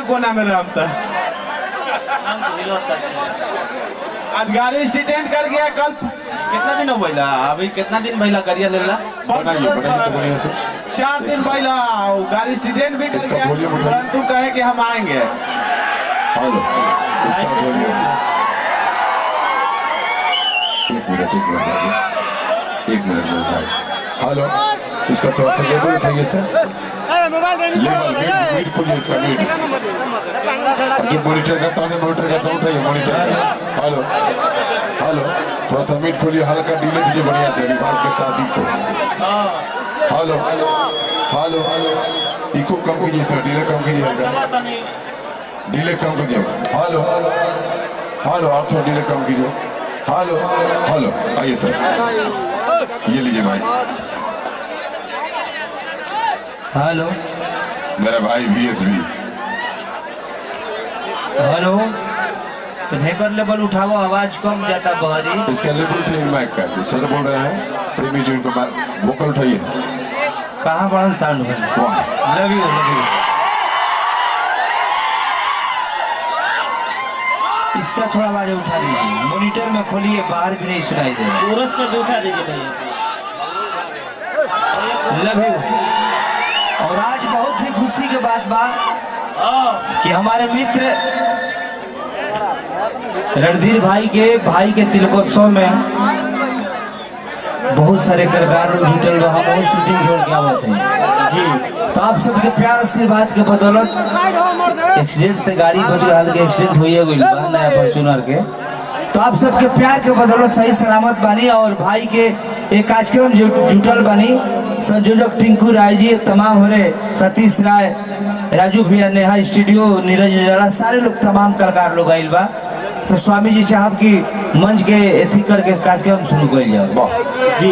कोना में रहता आज गाड़ी स्टैंड कर गया कल कितना दिन हो भैया अभी कितना दिन भैया करिया ले ला 4 दिन भैया गाड़ी स्टैंड भी कर गया परंतु कहे कि हम आएंगे। हेलो एक मिनट हेलो इसका थोड़ा सा लेवल उठाइए सर लेवल मीट खोलिए इसका मीट जो मॉनिटर का साउंड उठाइए मॉनिटर हेलो हेलो थोड़ा सा मीट खोलिए हल्का डीले दीजिए बढ़िया से रिवाज के शादी को हेलो हेलो इको कम कीजिए सर डीले कम कीजिए डीले कम कीजिए हेलो हेलो आप थोड़ा डीले कम कीजिए हेलो हेलो आइए सर ये लीजिए भाई हेलो मेरा भाई VSB हेलो तो हेकर लेवल उठाओ आवाज कम जाता बहरी इसका लेवल उठाइए माइक का सर बोल रहे हैं प्रेमी जी को वोकल उठाइए कहाँ बड़ा साउंड है लव यू इसका थोड़ा आवाज उठा दीजिए मॉनिटर में खोलिए बाहर भी नहीं सुनाई दे कोरस का उठा दीजिए भैया लव यू। और आज बहुत ही खुशी के बात कि हमारे मित्र रणधीर भाई के तिलकोत्सव में बहुत सारे कलाकार लोग जुटल हम बहुत शूटिंग छोड़ के आए थे जी। तो आप सबके प्यार आशीर्वाद के बदौलत एक्सीडेंट से गाड़ी बच रहा एक्सीडेंट हो गई नया फॉर्च्यूनर के तो आप सबके प्यार के बदौलत सही सलामत बानी और भाई के एक कार्यक्रम जुटल बानी संयोजक टिंकू राय जी तमाम हमारे सतीश राय राजू भैया नेहा स्टूडियो नीरज निराला सारे लोग तमाम कलाकार लोग आइल बा तो स्वामी जी चाहब की मंच के एथी करके कार्यक्रम शुरू कर जाओ जी।